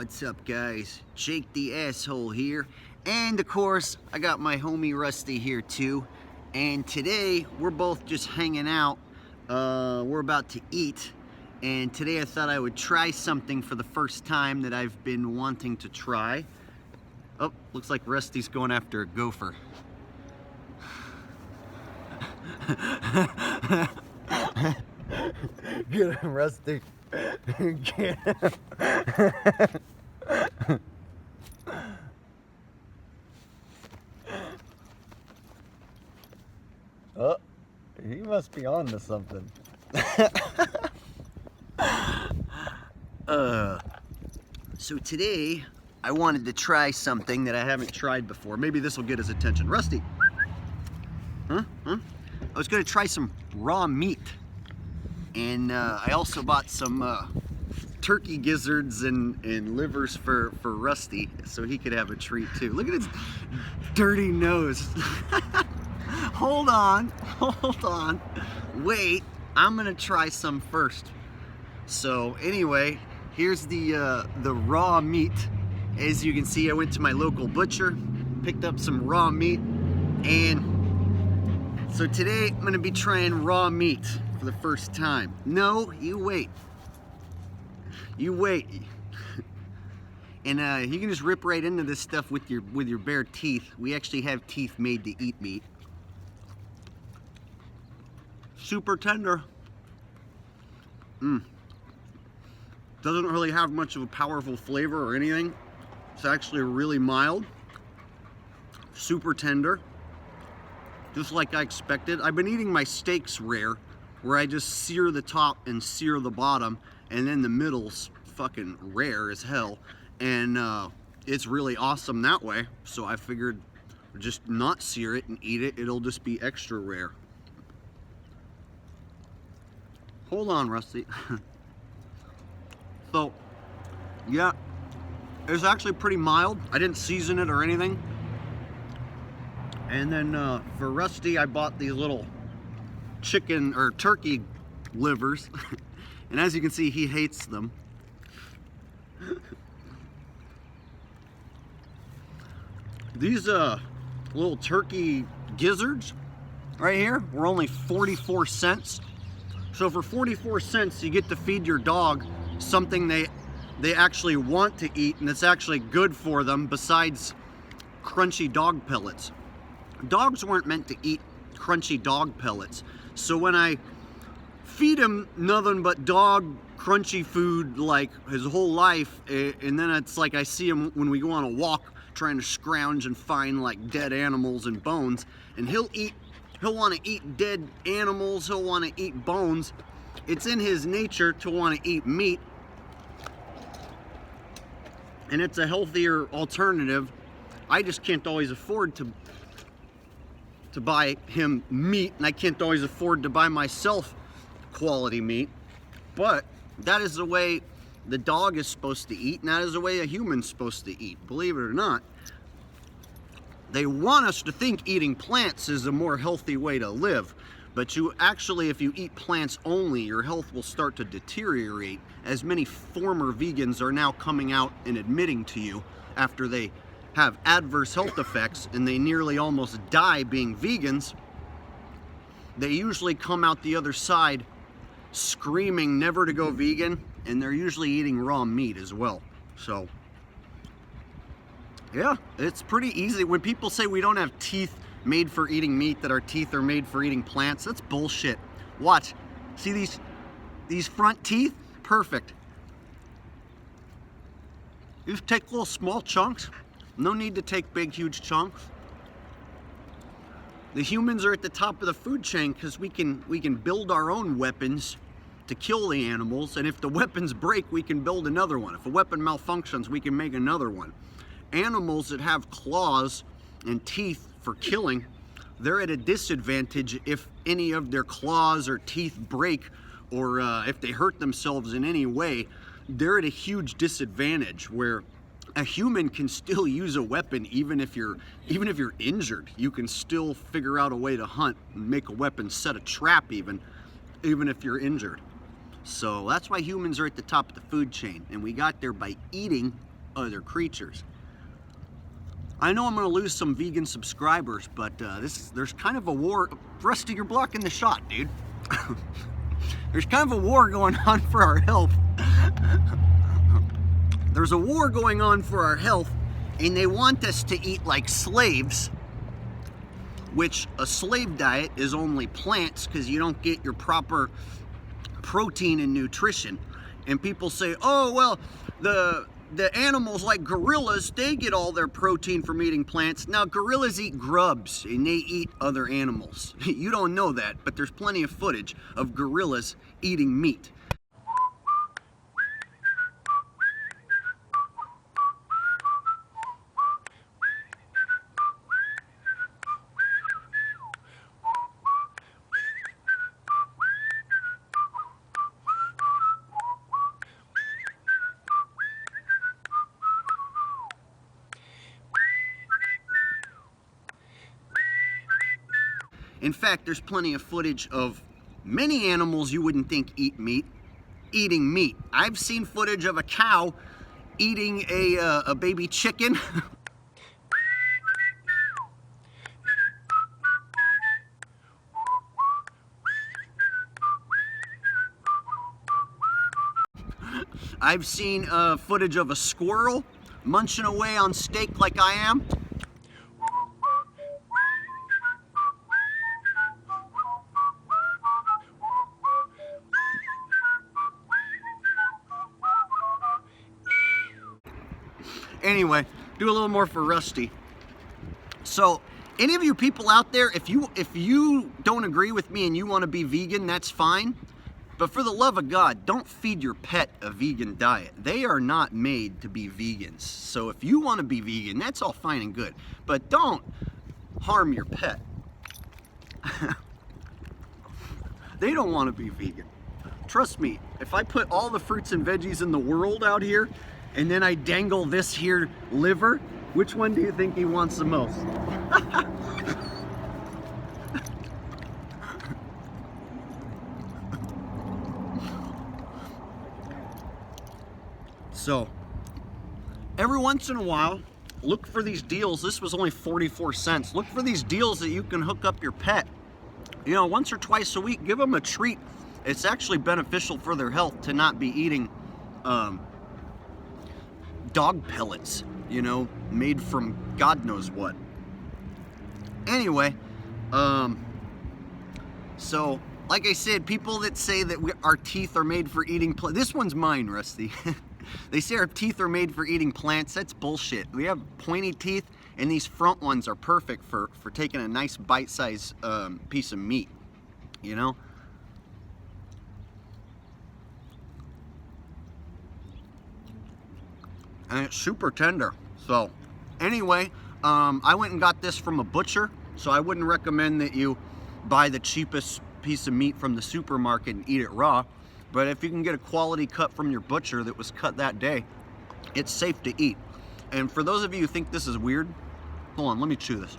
What's up, guys? Jake the Asshole here, and of course I got my homie Rusty here too, and today we're both just hanging out. We're about to eat, and today I thought I would try something for the first time that I've been wanting to try. Oh, looks like Rusty's going after a gopher. Get him, Rusty. Get him. Oh, he must be on to something. So today I wanted to try something that I haven't tried before. Maybe this will get his attention. Rusty. Huh? I was gonna try some raw meat. And I also bought some turkey gizzards and livers for Rusty, so he could have a treat too. Look at his dirty nose. Hold on. Wait, I'm gonna try some first. So anyway, here's the raw meat. As you can see, I went to my local butcher, picked up some raw meat, and so today I'm gonna be trying raw meat for the first time. No, you wait. And you can just rip right into this stuff with your bare teeth. We actually have teeth made to eat meat. Super tender. Doesn't really have much of a powerful flavor or anything. It's actually really mild. Super tender. Just like I expected. I've been eating my steaks rare, where I just sear the top and sear the bottom, and then the middle's fucking rare as hell, and it's really awesome that way. So I figured just not sear it and eat it. It'll just be extra rare. Hold on, Rusty. So yeah, it's actually pretty mild. I didn't season it or anything. And then for Rusty, I bought these little chicken or turkey livers. And as you can see, he hates them. These little turkey gizzards right here were only 44 cents. So for 44 cents, you get to feed your dog something they actually want to eat, and it's actually good for them besides crunchy dog pellets. Dogs weren't meant to eat crunchy dog pellets. So when I feed him nothing but dog crunchy food like his whole life, and then it's like I see him when we go on a walk trying to scrounge and find like dead animals and bones, and he'll want to eat dead animals, he'll want to eat bones. It's in his nature to want to eat meat, and it's a healthier alternative. I just can't always afford to buy him meat, and I can't always afford to buy myself quality meat. But that is the way the dog is supposed to eat, and that is the way a human's supposed to eat, believe it or not. They want us to think eating plants is a more healthy way to live, but you actually, if you eat plants only, your health will start to deteriorate, as many former vegans are now coming out and admitting to you after they have adverse health effects and they nearly almost die being vegans. They usually come out the other side screaming never to go vegan, and they're usually eating raw meat as well. So yeah, it's pretty easy. When people say we don't have teeth made for eating meat, that our teeth are made for eating plants, that's bullshit. Watch. See these front teeth? Perfect. You just take little small chunks. No need to take big, huge chunks. The humans are at the top of the food chain because we can build our own weapons to kill the animals, and if the weapons break, we can build another one. If a weapon malfunctions, we can make another one. Animals that have claws and teeth for killing, they're at a disadvantage if any of their claws or teeth break, or if they hurt themselves in any way. They're at a huge disadvantage, where a human can still use a weapon even if you're injured. You can still figure out a way to hunt and make a weapon, set a trap even if you're injured. So that's why humans are at the top of the food chain, and we got there by eating other creatures. I know I'm going to lose some vegan subscribers, but there's kind of a war. Rusty, you're blocking the shot, dude. There's kind of a war going on for our health. There's a war going on for our health, and they want us to eat like slaves, which a slave diet is only plants because you don't get your proper protein and nutrition. And people say, oh, well, the animals like gorillas, they get all their protein from eating plants. Now, gorillas eat grubs and they eat other animals. You don't know that, but there's plenty of footage of gorillas eating meat. In fact, there's plenty of footage of many animals you wouldn't think eat meat, eating meat. I've seen footage of a cow eating a baby chicken. I've seen footage of a squirrel munching away on steak like I am. Anyway, do a little more for Rusty. So, any of you people out there, if you don't agree with me and you want to be vegan, that's fine. But for the love of God, don't feed your pet a vegan diet. They are not made to be vegans. So if you want to be vegan, that's all fine and good. But don't harm your pet. They don't want to be vegan. Trust me, if I put all the fruits and veggies in the world out here, and then I dangle this here liver, which one do you think he wants the most? So, every once in a while, look for these deals. This was only 44 cents. Look for these deals that you can hook up your pet. You know, once or twice a week, give them a treat. It's actually beneficial for their health to not be eating dog pellets, you know, made from God knows what. Anyway, so like I said, people that say that our teeth are made for eating plants, this one's mine, Rusty. They say our teeth are made for eating plants. That's bullshit. We have pointy teeth, and these front ones are perfect for taking a nice bite-sized piece of meat, you know? And it's super tender. So anyway, I went and got this from a butcher, so I wouldn't recommend that you buy the cheapest piece of meat from the supermarket and eat it raw. But if you can get a quality cut from your butcher that was cut that day, it's safe to eat. And for those of you who think this is weird, hold on, let me chew this.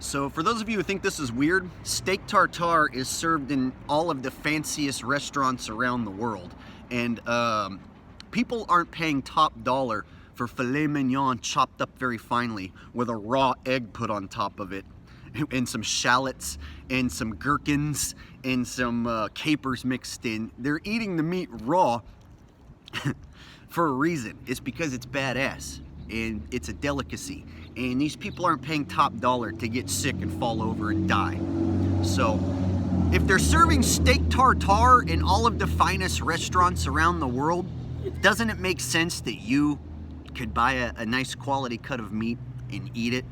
So for those of you who think this is weird, steak tartare is served in all of the fanciest restaurants around the world. And people aren't paying top dollar for filet mignon chopped up very finely with a raw egg put on top of it, and some shallots and some gherkins and some capers mixed in. They're eating the meat raw for a reason. It's because it's badass and it's a delicacy. And these people aren't paying top dollar to get sick and fall over and die. So if they're serving steak tartare in all of the finest restaurants around the world, doesn't it make sense that you could buy a nice quality cut of meat and eat it?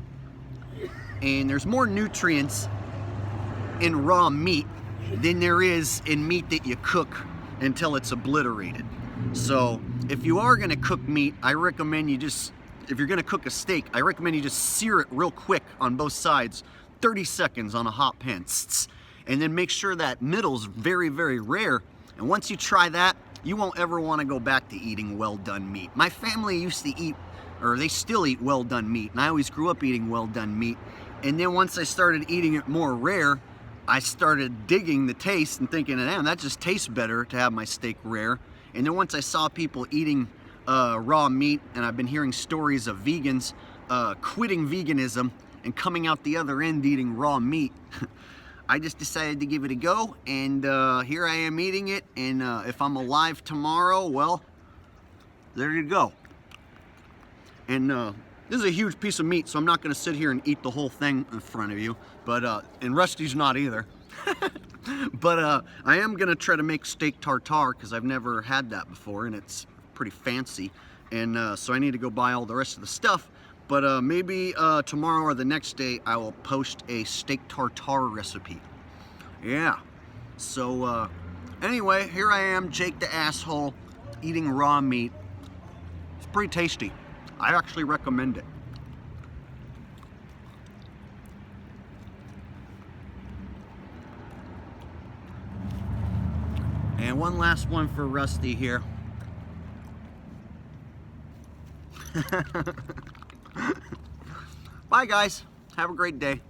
And there's more nutrients in raw meat than there is in meat that you cook until it's obliterated. So if you are gonna cook meat, I recommend you just, if you're gonna cook a steak, I recommend you just sear it real quick on both sides, 30 seconds on a hot pan. And then make sure that middle's very, very rare. And once you try that, you won't ever wanna go back to eating well-done meat. My family used to eat, or they still eat well-done meat, and I always grew up eating well-done meat. And then once I started eating it more rare, I started digging the taste and thinking, damn, that just tastes better to have my steak rare. And then once I saw people eating raw meat, and I've been hearing stories of vegans quitting veganism and coming out the other end eating raw meat, I just decided to give it a go, and here I am eating it, and if I'm alive tomorrow, well, there you go. And this is a huge piece of meat, so I'm not going to sit here and eat the whole thing in front of you, but and Rusty's not either. But I am going to try to make steak tartare, because I've never had that before, and it's pretty fancy, and so I need to go buy all the rest of the stuff. But maybe tomorrow or the next day I will post a steak tartare recipe. Yeah. So anyway, here I am, Jake the asshole, eating raw meat. It's pretty tasty. I actually recommend it. And one last one for Rusty here. Bye guys, have a great day.